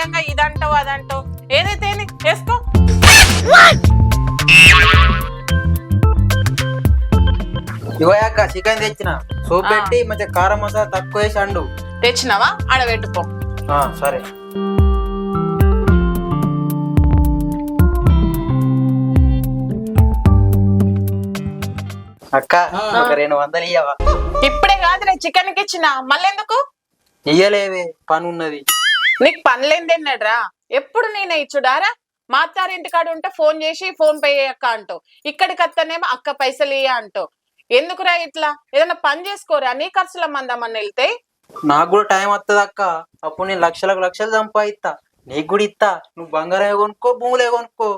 అన్యాయంగా ఇదంటావు అదంటావు. ఏదైతే వేసుకో. ఇవయాక చికెన్ తెచ్చిన సోప్ పెట్టి మంచిగా కారం మసాలా తక్కువ వేసి అండు. తెచ్చినావా? ఆడ పెట్టుకో. సరే అక్క, ఒక 200 ఇయ్యవా? ఇప్పుడే కాదు నేను చికెన్ కి ఇచ్చిన, మళ్ళెందుకు? ఇయ్యలేవే, పని ఉన్నది. నీకు పనిలేందేనడ్రా? ఎప్పుడు నేనే ఇచ్చుడారా? మా అత్తారింటి కాడ ఉంటే ఫోన్ చేసి ఫోన్ పే అక్క అంటావు, ఇక్కడికి వస్తేనేమో అక్క పైసలు ఇయ్య అంటావు. ఎందుకురా ఇట్లా? ఏదైనా పని చేసుకోరా, నీ ఖర్చుల మందమని వెళ్తే. నాకు కూడా టైం వస్తుంది అక్క, అప్పుడు నేను లక్షలకు లక్షలు సంపాదిస్తా, నీకు కూడా ఇస్తా. నువ్వు బంగారం కొనుక్కో, భూములే కొనుక్కో.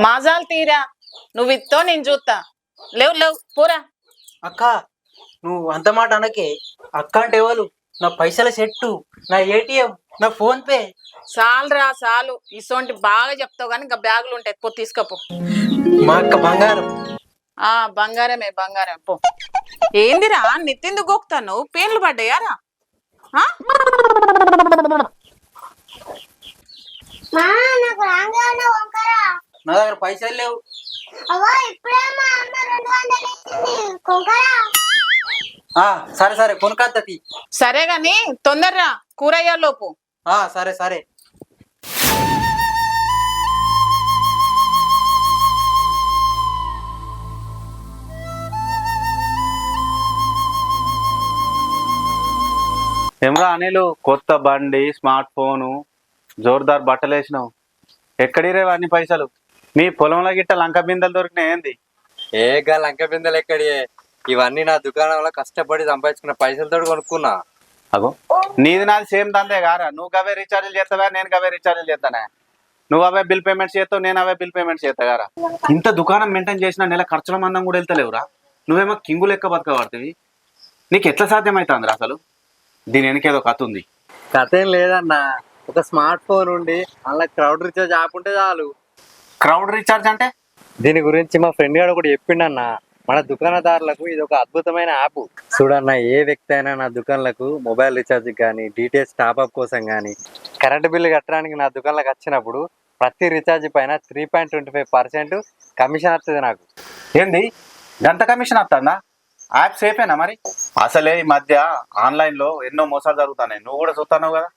మాజాలు తీరా, నువ్వు ఇత్తో నేను చూస్తా. లేవు లేవు పోరా. అక్క, నువ్వు అంత మాట అనకే. అక్క అంటే ఎవరు? నా పైసల సెట్టు, నా ఏటీఎం, నా ఫోన్ పే. చాలురా చాలు, ఇసోంటి బాగా చెప్తావు కానీ ఇంకా బ్యాగులు ఉంటాయి, పో తీసుకోపో. మా అక్క బంగారం. బంగారమే బంగారం, పో. ఏందిరా నెత్తిందుకు గోకుతాను? పేర్లు పడ్డాయారా? నా దగ్గర పైసలు లేవు. సరే సరే కొనుక్కత్తి. సరే గాని తొందరరా, కూరయ్యాలోపు. సరే సరే. ఏమరా అనిలు, కొత్త బండి, స్మార్ట్ ఫోను, జోర్దార్ బట్టలు వేసినావు. ఎక్కడిరేవా అన్ని పైసలు? నీ పొలంలో గిట్ట లంక బిందెలు దొరికినాయి ఏంది? ఏగా లంక బిందెలు ఎక్కడి? ఇవన్నీ నా దుకాణంలో కష్టపడి సంపాదించుకున్న పైసలతో కొనుక్కున్నా. అగో, నీది నాది సేమ్ దందే గారా? నువ్వు అవే రీఛార్జీలు చేస్తావా, నేను అవే రీఛార్జీలు చేస్తానే? నువ్వు అవే బిల్ పేమెంట్స్ చేస్తావు, నేను అవే బిల్ పేమెంట్స్ చేస్తా గారా? ఇంత దుకాణం మెయింటైన్ చేసిన నెల ఖర్చుల మందం కూడా వెళ్తలేవురా? నువ్వేమో కింగు లెక్క బతకబడుతుంది. నీకు ఎట్లా సాధ్యమవుతుంది అసలు? దీని వెనకేదో కథ ఉంది. కథ ఏం లేదన్నా, ఒక స్మార్ట్ ఫోన్ ఉండి అలా క్రౌడ్ రీఛార్జ్ యాప్ ఉంటే చాలు. క్రౌడ్ రీఛార్జ్ అంటే? దీని గురించి మా ఫ్రెండ్ గారు ఒకటి చెప్పిండన్న. మన దుకాణదారులకు ఇది ఒక అద్భుతమైన యాప్. చూడన్న, ఏ వ్యక్తి అయినా నా దుకాణాలకు మొబైల్ రీఛార్జ్ కానీ, డీటెయిల్స్ టాప్అప్ కోసం కానీ, కరెంటు బిల్లు కట్టడానికి నా దుకాణంలోకి వచ్చినప్పుడు ప్రతి రీఛార్జ్ పైన 3.25% కమిషన్ వస్తుంది నాకు. ఏంది గంత కమిషన్ వస్తుందా? యాప్ సేఫేనా మరి? అసలే ఈ మధ్య ఆన్లైన్ లో ఎన్నో మోసాలు జరుగుతున్నాయి, నువ్వు కూడా చూస్తున్నావు కదా.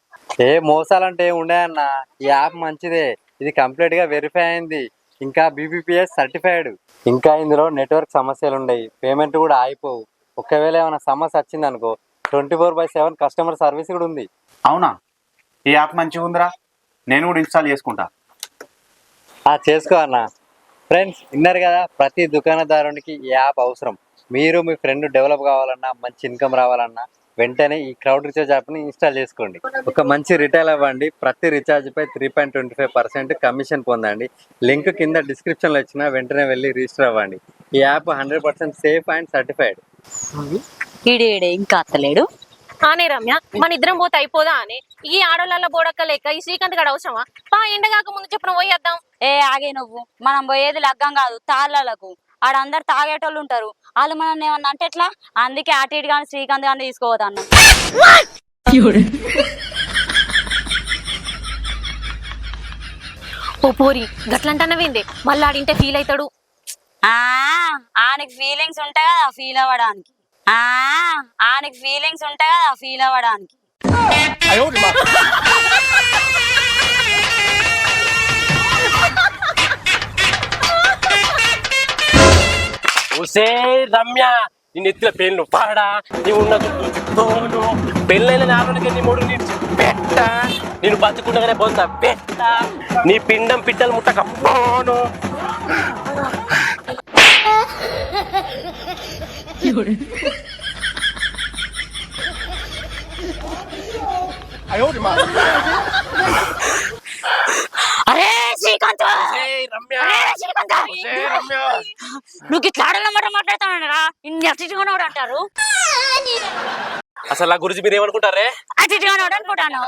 ఏ మోసాలంటే ఉండేయన్న, ఈ యాప్ మంచిదే. ఇది కంప్లీట్ గా వెరిఫై అయింది, ఇంకా BBPS సర్టిఫైడ్. ఇంకా ఇందులో నెట్వర్క్ సమస్యలు ఉండవు, పేమెంట్ కూడా ఆగిపోవు. ఒకవేళ ఏమైనా సమస్య వచ్చింది అనుకో, 24/7 కస్టమర్ సర్వీస్ కూడా ఉంది. అవునా? ఈ యాప్ మంచిగా ఉందిరా, నేను కూడా ఇన్స్టాల్ చేసుకుంటా. చేసుకో అన్న. ఫ్రెండ్స్ విన్నారు కదా, ప్రతి దుకాణదారునికి ఈ యాప్ అవసరం. మీరు మీ ఫ్రెండ్ డెవలప్ కావాలన్నా, మంచి ఇన్కమ్ రావాలన్నా వెంటనే ఈ క్రౌడ్ రీఛార్జ్ యాప్ని ఇన్స్టాల్ చేసుకోండి. ఒక మంచి రిటైల్ అవ్వండి. ప్రతి రీఛార్జ్ పై 3.25% కమిషన్ పొందండి. లింక్ కింద డిస్క్రిప్షన్లో ఇచ్చిన వెంటనే వెళ్ళి రిజిస్టర్ అవ్వండి. ఈ యాప్ 100% సేఫ్ అండ్ సర్టిఫైడ్. ఈడేడే ఇంకా అత్తలేడు. ఆనే రమ్య, మన ఇద్దరం పోతే అయిపోదా అని ఈ ఆడోళ్ళ బోడక్క లేక ఈ శ్రీకాంత్ గడ అవసరమా? ఎండగాక ముందు చెప్పిన పోయేద్దాం. ఆగే నువ్వు, మనం పోయేది లగ్గం కాదు తాళ్ళకు. ఆడందరు తాగేటోళ్ళు ఉంటారు, వాళ్ళు మనం ఏమన్నా అంటే ఎట్లా? అందుకే అటు ఇటు కానీ శ్రీకాంత్ గాని తీసుకోవద్దన్న. ఓ పోరి గట్లంటన్నవిందే, మళ్ళీ ఆడింటే ఫీల్ అవుతాడు. ఆనికి ఫీలింగ్స్ ఉంటాయి కదా ఫీల్ అవ్వడానికి. ఆనికి ఫీలింగ్స్ ఉంటాయి కదా ఫీల్ అవ్వడానికి. రమ్య, నీ నెత్తిన పెళ్ళు పాడా, నీ ఉన్న తోను పెళ్ళైన నాలుగు నీ మూడు పెట్ట, నేను బతుకుండగానే పోతా పెట్ట, నీ పిండం పిట్టలు ముట్టక పోను. అరే శ్రీకాంత్, నువ్వు ఇట్లా ఆడలమాట మాట్లాడతానరా? ఇన్ని అతిథిగానోడు అంటారు. అసలు నా గురించి మీరు ఏమనుకుంటారే? అతిథిగానోడు అనుకుంటాను.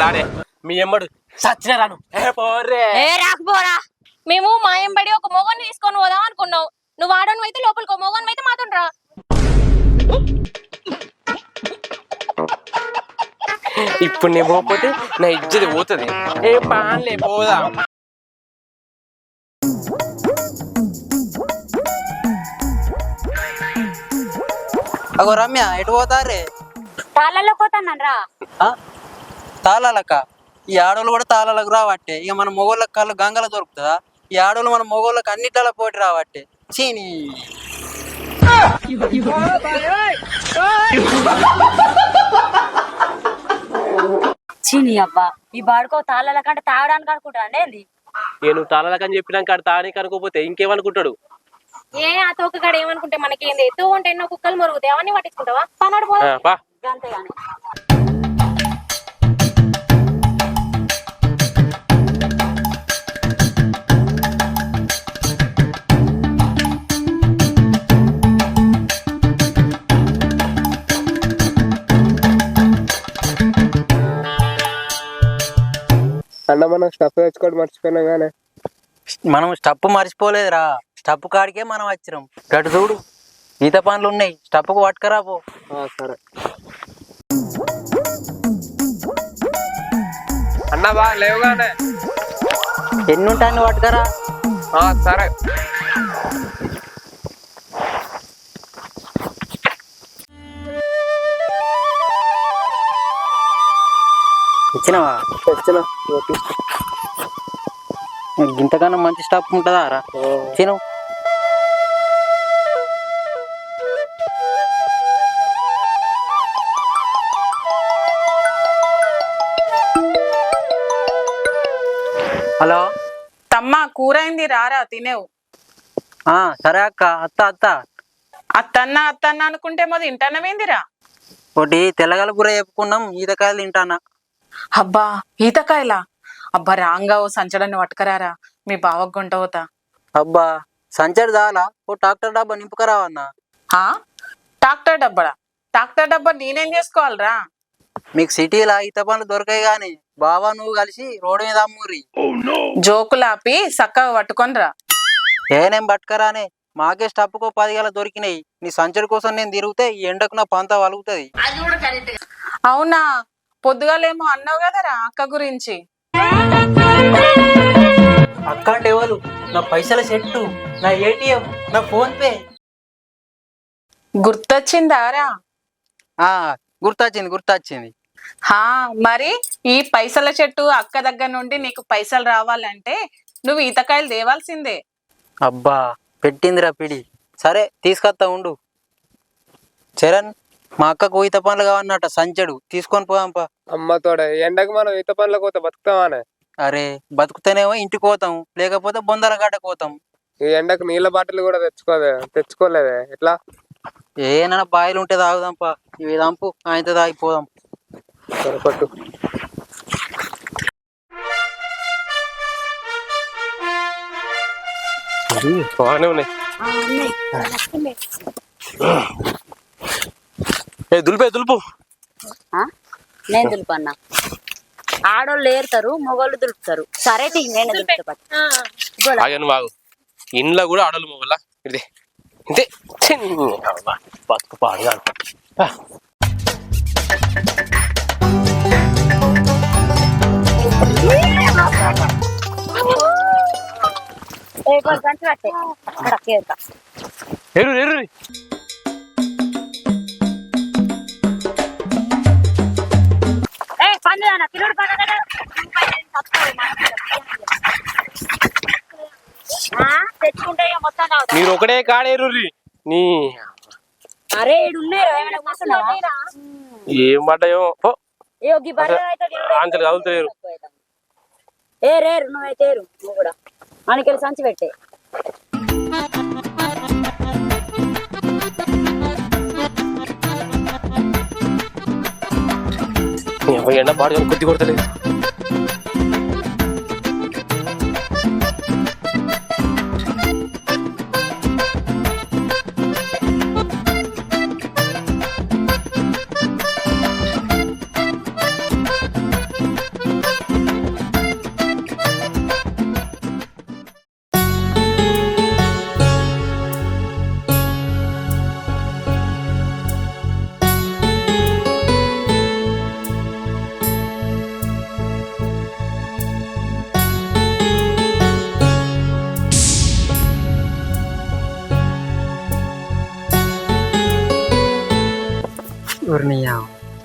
రాడే మీ ఎమ్మడు సచ్చిన రాను. రాకపోరా, మేము మా ఎంబడి ఒక మొగన్ని తీసుకొని పోదాం అనుకున్నావు. నువ్వు ఆడను అయితే లోపలికి మొగన్ అయితే మాత్రం రా. ఇప్పుడు నేను పోకపోతే నా ఇజ్జది పోతుంది. ఏ పాన్లే పోదా. అగో రమ్య ఎటు పోతారే? తాళ్ళలో పోతాను రా. తాళాలక్క ఈ ఆడోళ్ళు కూడా తాళాలకు రావట్టే. ఇక మన మొగోళ్ళకి కళ్ళు గంగల దొరుకుతుందా? ఈ ఆడోళ్ళు మన మొగోళ్ళకి అన్నిట్ల పోటీ రావట్టే. చీని చీని అబ్బా ఈ బాడుకో తాళ్ళ కంటే తాగడానికి అనుకుంటాను ఏంది? నేను తాళలకని చెప్పినాక ఆడు తాగడానికి అనుకోపోతే ఇంకేమనుకుంటాడు? ఏ ఆ తోకగాడు ఏమనుకుంటే మనకేంది? ఎత్తు ఉంటే ఎన్నో కుక్కలు మొరుగుతాయి, అవన్నీ పట్టించుకుంటావా? పన్నాడు పో. పా. అంతేగాని అన్న మనం స్టఫ్ తెచ్చుకోవడం మర్చిపోయినా కానీ మనం స్టప్ మర్చిపోలేదురా. స్టప్ కాడికే మనం వచ్చినాం. గటు చూడు ఈత పనులు ఉన్నాయి, స్టప్కు పట్టుకరా పో. సరే అన్న బా లేవుగానే ఎన్ని ఉంటాయని పట్టుకరా. సరే ఇచ్చినవా? వచ్చిన ఇంతకన్నా మంచి స్టప్ ఉంటుందా రా? తిను. హలో తమ్మా కూర అయింది, రారా తినేవు. సరే అక్క. అత్త అత్తన్న అనుకుంటే మొదలు ఇంటన్నవేందిరా? ఒకటి తెల్లగల కూర చెప్పుకున్నాం, ఈతకాయలు తింటానా. అబ్బా ఈతకాయలా? అబ్బా రాంగా ఓ సంచడాన్ని పట్టుకరారా, మీ బావకు గుంట పోతా. అబ్బా సంచడి చాలా, ఓ ట్రాక్టర్ డబ్బా నింపుకరావన్నా. ట్రాక్టర్ డబ్బా నేనేం చేసుకోవాలరా? మీకు సిటీలా ఈత పనులు దొరకాయి గాని బావా నువ్వు కలిసి రోడ్డు మీద అమ్మూరి. జోకులాపి సక్కగా పట్టుకొనిరా. నేనేం పట్టుకరానే, మాకే స్టప్పుకో 10 గల దొరికినాయి. నీ సంచడి కోసం నేను తిరిగితే ఈ ఎండకు నా పంత వలుగుతుంది. అవునా? పొద్దుగాలేమో అన్నావు కదరా అక్క గురించి. అక్క అంటే ఎవరు? నా పైసల సెట్టు, నా ఏటీఎం, నా ఫోన్ పే. గుర్తొచ్చిందారా? గుర్తొచ్చింది. మరి ఈ పైసల చెట్టు అక్క దగ్గర నుండి నీకు పైసలు రావాలంటే నువ్వు ఈతకాయలు తేవాల్సిందే. అబ్బా పెట్టిందిరా పిడి. సరే తీసుకొస్తా ఉండు. చరణ్ మా అక్కకు ఈత పనులు కావన్నట, సంచడు తీసుకొని పోదాంపా. అమ్మతోడే ఎండకు మనం ఈత పనులకు పోతే బతుకుతామానే? అరే బతుకుతానేమో ఇంటికి పోతాం, లేకపోతే బొందల గడ్డకు పోతాం. ఈ ఎండకు నీళ్ళ బాటిల్ కూడా తెచ్చుకోలేదే ఎట్లా? ఏనా బాయిలు ఉంటే తాగుదాంపా. ఇవి దంపు ఆయనతో తాగిపోదాం. సరే పట్టు. బాగానే ఉన్నాయి. దులుపు. నేను దులుపు అన్న. ఆడోళ్ళు ఏరుతారు, మగోళ్ళు దులుపుతారు. సరే నేను బాగు. ఇంట్లో కూడా ఆడోళ్ళు మొగల ఇది ఇంతే. బతుకు పాడుగా ఎరు మీరు ఒకటే కాడేరు నీ. అరే ఏం పడ్డాయో అంకల్ కదులుతలేరు. రేరు నువ్వైతే నువ్వు కూడా మనకెళ్ళి సంచి పెట్టే. ఎండ పాడు కొద్ది కొడతలేదు.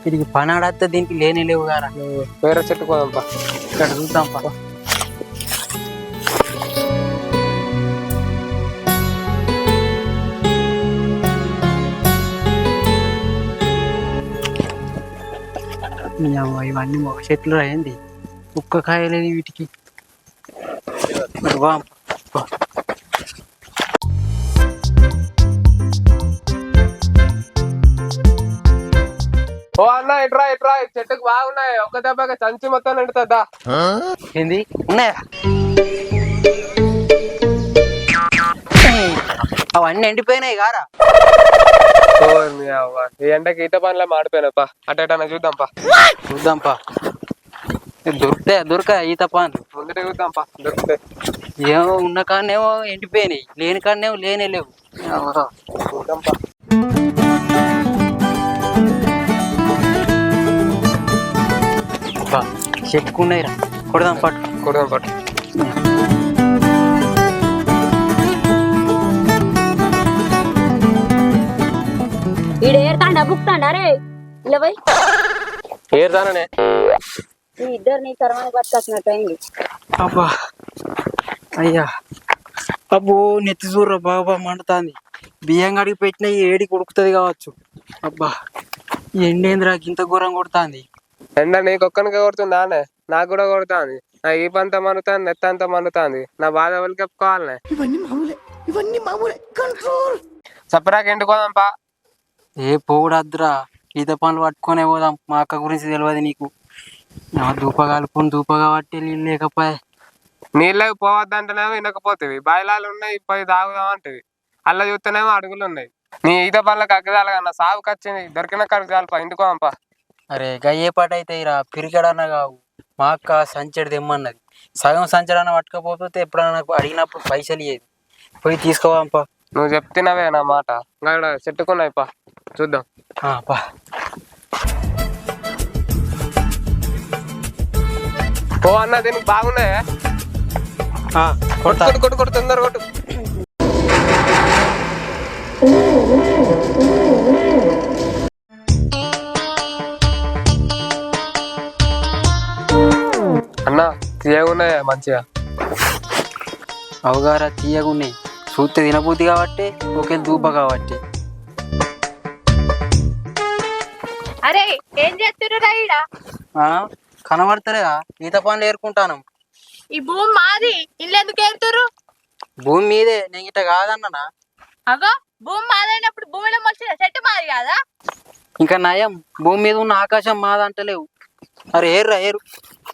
ఇది పని ఆడద్దా దీనికి లేనే లేవు గారా. వేరే చెట్టు పోదాంపా. ఇక్కడ చూద్దాం పా. ఇవన్నీ ఒక చెట్లు అయింది, ఒక్క కాయ లేదు వీటికి. మరి వా. ఓ అన్న ఇట్రా ఇట్రా, ఈ చెట్టుకు బాగున్నాయి. ఒక్క దెబ్బకి సంచి మొత్తం నిండుతుందా? ఏంది ఉన్నాయా? అవన్నీ ఎండిపోయినాయి గారా. ఓ మీ అవ్వ, ఈ ఎండకి ఈత పనులే మాడిపోయినాపా. అటేటన్నా చూద్దాంపా. చూద్దాంపా. దొరక ఈత పాన్ ముందటే చూద్దాంపా, దొరుకుతాయి. ఏమో ఉన్న కాడనేమో ఎండిపోయినాయి, లేని కాడనేమో లేనే లేవు. చూద్దాంపా. చెప్పుకున్నాయి రా, కొడదాం పట్టు. కొడదాం పట్టు. ఈడ ఏరుతాండా బుక్తాండా రే ఇలా పోయి ఏరుతాననే. ఈ ఇద్దరిని కర్మానికి పట్టుకొచ్చినట్టు అయింది. అబ్బా అయ్యా, అబ్బో నెత్తి చూర్రా బాబా మండుతాంది. బియ్యం గడికి పెట్టిన ఈ ఏడికి ఉడుకుతుంది కావచ్చు. అబ్బా ఎండేంద్రా ఇంత ఘోరం కొడుతుంది. ఎండ నీకొక్కనికే కొడుతుందానే? నాకు కూడా కొడుతుంది. నా ఈ పంత మనుతాంది, నెత్తంతా మనుతాంది. నా బాధ ఎవరికి చెప్పుకోవాలనే? సపరాకి ఎండుకోదాంపా. ఏ పోవుడద్దురా, ఈత పనులు పట్టుకొనే పోదాం. మా అక్క గురించి తెలియదు నీకు. దూప కలుపుని దూపగా పట్టి నీళ్ళు లేకపోయా. నీళ్ళకి పోవద్దంటేనేమో వినకపోతేవి. బాయిలాలు ఉన్నాయి, పోయి తాగుదామంటేవి. అల్ల చూస్తేనేమో అడుగులు ఉన్నాయి. నీ ఈత పనులకు అగ్గదాలన్నా సాగుకి వచ్చింది. దొరికిన కడుగు చాలుపా, ఇందుకోంపా. అరే గయ్యే పాట అయితే రా, పిరికడన్నా కావు. మా అక్క సంచడి తెమ్మన్నది. సగం సంచడన్న పట్టుకపోతే ఎప్పుడన్నా నాకు అడిగినప్పుడు పైసలు ఇయ్యేది. పోయి తీసుకోవాంపా. నువ్వు చెప్తున్నావే నా మాట. ఇంకా చెట్టుకున్నాయి పా, చూద్దాం. పా. ఓ అన్న దీనికి బాగున్నాయే. కొడతా. కొట్టు కొట్టు కొట్టు, తొందర కొట్టు. అన్న తీయగున్నాయే మంచిగా. అవగారా తీయగున్నాయి. చూస్తే తినబుద్ధి కాబట్టి, ఒకే దూప కాబట్టి. అరే ఏం చేస్తున్నారు రైడా? కనబడతలేదా? ఈత పనులు ఏరుకుంటాను. ఈ భూమి మాది, ఇల్లు ఎందుకు ఏరుతురు? భూమి మీదే, నేను ఇట్లా కాదన్నా. అగో భూమి మాదైనప్పుడు భూమిలో మొలిచిన చెట్టు మాది కాదా? ఇంకా నయం, భూమి మీద ఉన్న ఆకాశం మాదంటలేవు. అరే ఏర్రా ఏరు.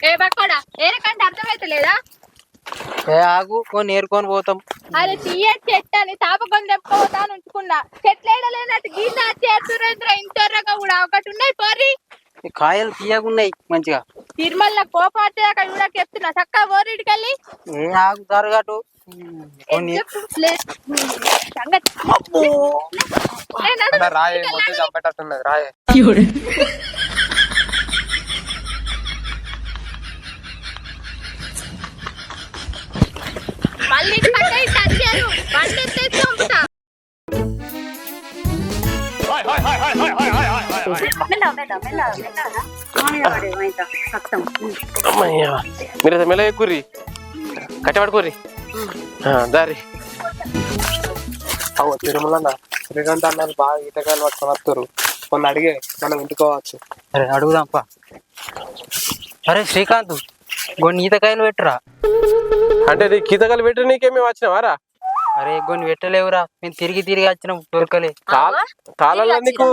ఏ బక్కడా ఏరకంటే అర్థమైతలేదా? ఏ ఆగు, కొన్ని ఏరుకొని పోతాం. అరే తీయ చెట్టు అని తాపకొని తెప్పుకోతాను ఉంచుకున్నా. చెట్లు ఏడలేనట్టు గీత చేస్తురేంద్ర ఇంటర్రగా కూడా ఒకటి ఉన్నాయి పోరి. ఈ కాయలు తీయగున్నాయి మంచిగా. తిరుమల కోపాటే అక్కడ కూడా చెప్తున్నా చక్కగా పోరీడికెళ్ళి. ఏ ఆగు జరగటు. రాయే మొత్తం చంపేటట్టున్నది. రాయే మళ్ళీ బండి ఎత్తేసి పంపుతా. మీరు మెల్ల ఎక్కుర్రి, కట్టబడుకోర్రి. దారి అవు తిరుమల శ్రీకాంత్ అన్నారు బాగా ఈతకాయలు పట్టుకొని వస్తారు. కొన్ని అడిగే మనం ఇంటికోవచ్చు. అరే అడుగుదాంపా. అరే శ్రీకాంత్, కొన్ని ఈతకాయలు పెట్టురా. అంటే నీ కీతకాలు పెట్టి నీకేమీ వచ్చినావారా? అరే కొన్ని పెట్టలేవురా, మేము తిరిగి తిరిగి వచ్చినాం, దొరకలే. కాలంలో నీకు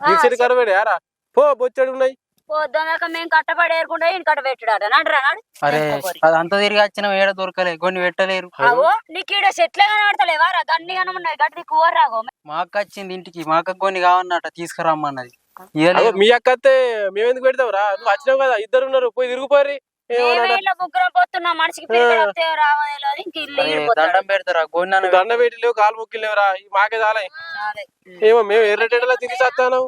దీక్షడి కరవేడారా? పో బొచ్చడి ఉన్నాయి. పొద్దునక మేము కట్టబడి ఏరుకుంటే ఈయన కట్ట పెట్టుడాట నడరా. అరే అదంతా తిరిగి వచ్చినాం, ఏడ దొరకలే. కొన్ని పెట్టలేరు. నీకు ఈడ చెట్లే కనబడతలేవా? దండి కనబడినాయి గట్టి కూరరాగో. మా అక్క వచ్చింది ఇంటికి, మా అక్క కొన్ని కావన్నట తీసుకురమ్మన్నది. మీ అక్క అయితే మేమెందుకు పెడతావురా? నువ్వు వచ్చినావు కదా, ఇద్దరు ఉన్నారు, పోయి తిరిగిపోయి. ముగ్గురం పోతున్నా, మనిషికి దండం పెడతారా? గొన్నె దండ పెట్టి లేవు, కాలు మొక్కి లేవురా. మాకే చాలే. ఏమో మేము ఎర్రటెండలా తిరిగి చేస్తాను.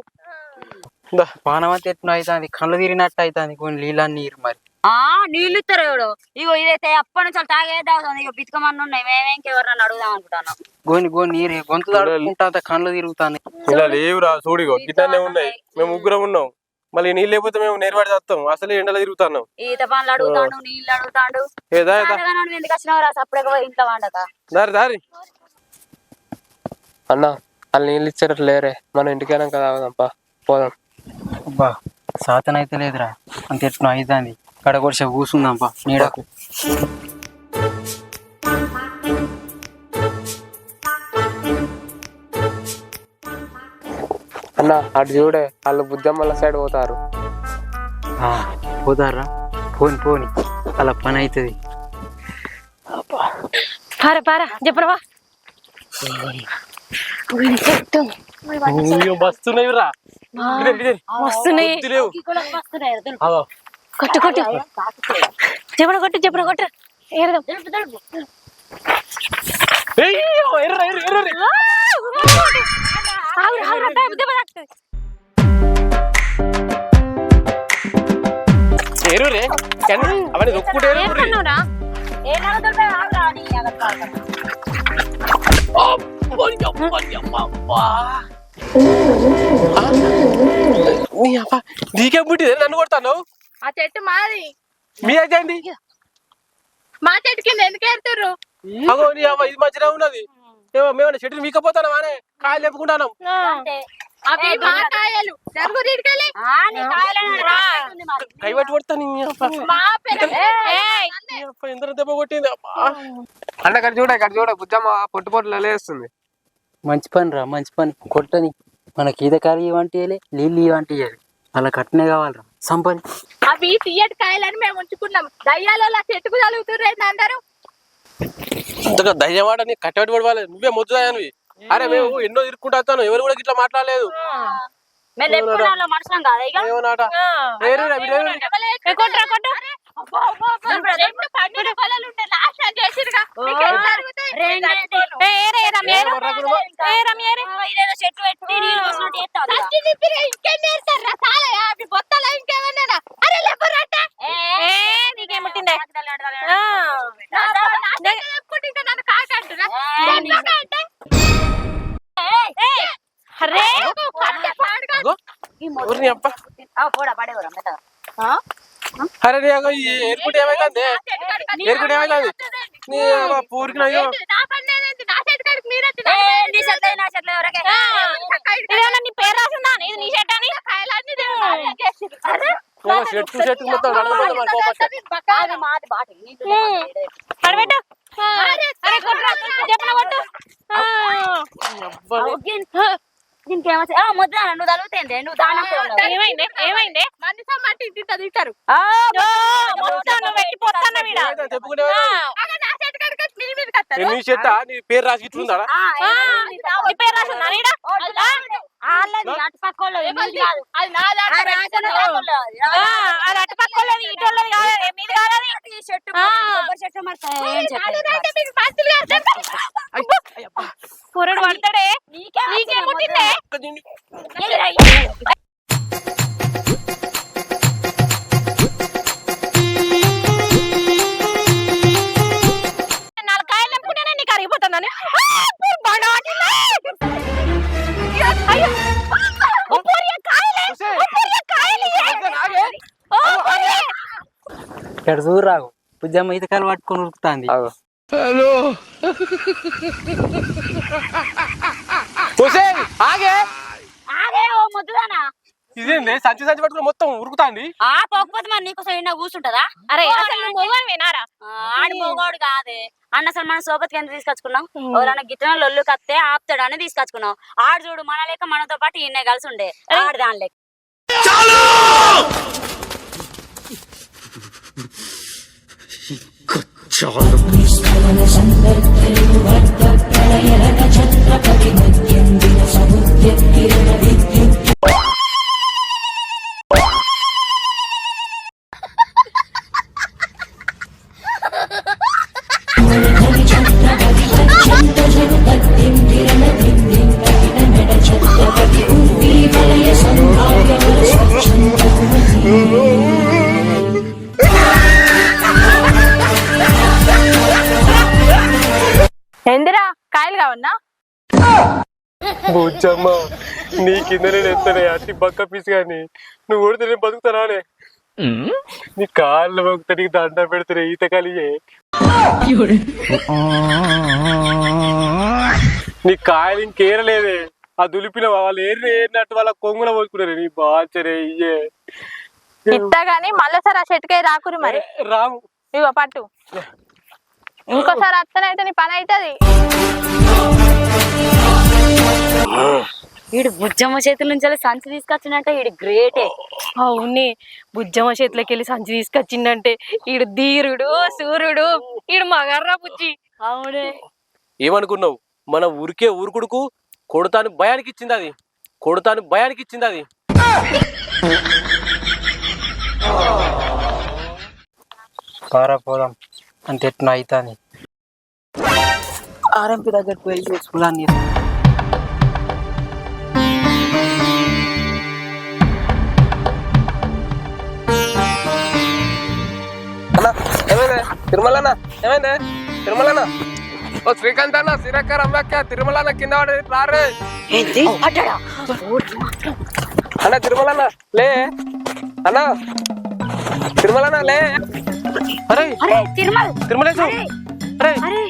పానం అంతా ఎట్లా అవుతుంది, కళ్ళు తిరిగినట్టు అవుతుంది, కొన్ని నీళ్ళని నీరు మరి. నీళ్ళు ఇస్తారు ఎవడు. ఇగో ఇదైతే అప్పటి నుంచి తాగేదాం. ఇక బితుకమని ఉన్నాయి, మేమేంకెవరన్నా అడుగుదాం అనుకుంటున్నాం. గోని నీరు గొంతు తడుకుంటా కళ్ళు తిరుగుతాను. ఇలా లేవురా చూడిగో గిట్లనే ఉన్నాయి. మేము ముగ్గురం ఉన్నాం, మళ్ళీ నీళ్ళు లేకపోతే మేము నేర్వాడి చేస్తాం. అసలు ఎండలో తిరుగుతున్నాం. ఈత పనులు అడుగుతాడు, నీళ్ళు అడుగుతాడు. ఎందుకు వచ్చినావు సపరేట్ ఇంట్లో వండక దారి దారి అన్న వాళ్ళు నీళ్ళు ఇచ్చారట లేరే. మనం ఇంటికైనా కదా తాగుదాంపా, పోదాం. అబ్బా సాతన అయితే లేదురా, అంత ఎట్లా అవుతుంది. కడ కొడిసే కూర్చుందాంపా నీడకు. అన్న అటు చూడే, వాళ్ళు బుద్ధమ్మల సైడ్ పోతారు. పోతారా? పోని పోని, అలా పని అవుతుంది. పారా పారా చెప్పరా. వస్తున్నాయిరా, కొట్టు కొట్టు చెప్పరా, కొట్టు చెప్పరా, కొట్టు. అవన్నీ దొక్కుంటే నీకేం పుట్టింది నన్ను కొడతాను? ఆ చెట్టు మాది. మీ అయితే అండి మా చెట్టు కింద ఎందుకు ఏడుతుర్రు? అగో నీ అవ్వ ఇది మంచిగా ఉన్నది. ఏమో మేము చెట్టు మీకపోతాను అనే కాయలు లేపుకుంటాను. అవి మా కాయలు. కైవట్టి కొడతాను. ఎంత దెబ్బ కొట్టింది అన్న. ఇక్కడ చూడే బుద్ధమ్మ పొట్టు పొట్టులో లేస్తుంది. మంచి పని రా, మంచి పని. కొట్టని మనకి ఈత కర్రీ ఇవ్వంటి నీళ్ళు ఇవ్వంటి ఇవ్వాలి, అలా కట్టనే కావాలరా సంపని. అవి తీయటి కాయలని మేము ఉంచుకున్నాం. దయ్యాలు చెట్టుకు తలుగుతుర్రేంది అందరూ. ఇంతగా దయ్యవాడని కట్టబెట్టి పడవాలి. నువ్వే మొద్దుదాయనివి. అరే మేము ఎన్నో ఇరుక్కుంటాను, ఎవరు కూడా ఇట్లా మాట్లాడలేదు. మనుషులం కాదా ఇక? అరే ఎయిర్పోర్ట్ ఏమైతుంది? ఎయిర్పోర్ట్ ఏమైతుంది? పూరికి చెట్టు చెట్టు మొత్తం ముద్ద నువ్వు తలుగుతుంది. నువ్వు ఏమైంది? తింటారు. నీ చెట్ట నీ పేరు రాసి ఇట్లుందా? కూరడు పడతాడే. నీకేముంటుందే? ఇక్కడ చూడు రాగు, బుజ్జమ్మ ఈత కాయలు పట్టుకొని ఉరుకుతాంది. ఇదేంది సంచి సంచి పట్టుకుని మొత్తం ఉరుకుతాంది? పోకపోతే మరి నీకోసం ఎండ కూర్చుంటదా? అరే ఆడి మొగోడు కాదే అన్న. అసలు మనం సోపతికి ఎంత తీసుకొచ్చుకున్నాం? ఎవరన్నా గిట్టన లొల్లు కత్తే ఆపుతాడని తీసుకొచ్చుకున్నాం. ఆడు చూడు మన లెక్క మనతో పాటు ఈయన కలిసి ఉండే ఆడు దాని లెక్క. కాయలు కావన్నా బుజ్జమ్మ నీ కింద నేను ఎత్తనే అట్టి బక్క పీసు కానీ నువ్వు కొడితే నేను బతుకుతానే నీ కాళ్ళు మొక్కుతా నీకు దండ పెడుతున్నా ఈత కలియే నీ కాయలు ఇంకేరలేదే ఆ దులిపిన వాళ్ళు ఏరినట్టు వాళ్ళ కొంగున పోసుకున్నారు నీ బాచరే ఇయ్యే ఇత్తా గానీ మళ్ళీసారి ఆ చెట్టుకాయ రాకురి మరి రాము ఇగో పట్టు ఇంకోసారి అత్తనైతే నీ పని అవుతుంది వీడు బుజ్జమ్మ చేతుల నుంచి సంచి తీసుకొచ్చినట్టే వీడు గ్రేటే. అవునే బుజ్జమ్మ చేతిలోకి వెళ్ళి సంచి తీసుకొచ్చిందంటే ఈడు ధీరుడు సూర్యుడు ఈడు మగర్రా బుజ్జి. అవునే ఏమనుకున్నావు మన ఊరికే ఊరుకుడుకు కొడతాను భయానికి ఇచ్చింది అది కొడతాను భయానికి ఇచ్చింది అది పారా పోదాం అంత ఎట్లా అవుతాని ఆర్ఎంపీ దగ్గరకు పోయి చూసుకున్నాను. ఏమైంది తిరుమలన్న ఏమైంది తిరుమలన్న ఓ శ్రీకాంత్ అన్న శ్రీరక్క రమ్మక్క తిరుమలన్న కింద పడి రారే అన్న తిరుమలన్న లే అన్న తిరుమలన్న లే అరే అరే తిరుమల తిరుమలేశు అరే అరే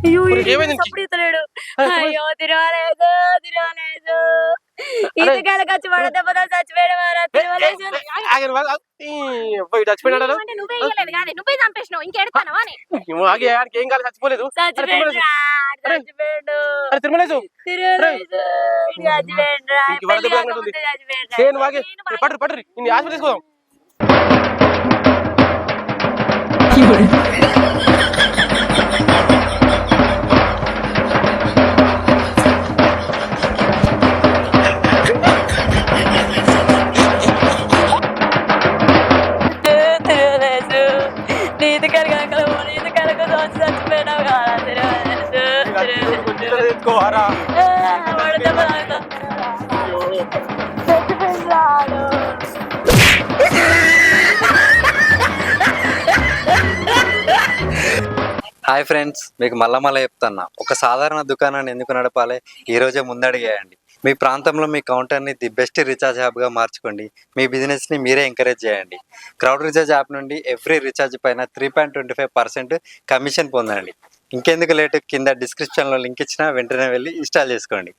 అయ్యో ఏమైంది? సపడీతలేడు. అయ్యో తిరుమలేదు తిరుమలేదు ఈతకాయలకు వచ్చి పడదెబ్బతో చచ్చిపోయాడు వారా తిరుమలేశు. చచ్చిపోయినాడు అంటే నువ్వే ఇయ్యలేదు కానీ నువ్వే చంపేసినావు ఇంకెడతానవా అని ఆగి ఆడికి ఏం కాదు చచ్చిపోలేదు చచ్చిపోయాడు రా, చచ్చిపోయాడు అరే తిరుమలేశు తిరుమలేశు చచ్చిపోయాడు రా. నీకు వరద పెళ్లి బాగా కాకముందే ఉంటుంది. చచ్చిపోయాడు రా. నేను వాగే పట్టరు పట్టరు ఇన్ని హాస్పిటల్ తీసుకోదాం తిరుమలేశు నీతికాయలు కాకల నీతికాయలకు దోచి చచ్చిపోయినావు కదా తిరుమలేశు. తెచ్చుకోవారా వడదెబ్బ తాగుతా. చచ్చిపోయింది రాడు. హాయ్ ఫ్రెండ్స్, మీకు మళ్ళా చెప్తున్నా, ఒక సాధారణ దుకాణాన్ని ఎందుకు నడపాలి ఈ రోజే ముందడిగేయండి. మీ ప్రాంతంలో మీ కౌంటర్ని ది బెస్ట్ రీఛార్జ్ యాప్గా మార్చుకోండి. మీ బిజినెస్ని మీరే ఎంకరేజ్ చేయండి. క్రౌడ్ రీఛార్జ్ యాప్ నుండి ఎవ్రీ రీఛార్జ్ పైన 3.25% కమిషన్ పొందండి. ఇంకెందుకు లేటు, కింద డిస్క్రిప్షన్లో లింక్ ఇచ్చినా వెంటనే వెళ్ళి ఇన్స్టాల్ చేసుకోండి.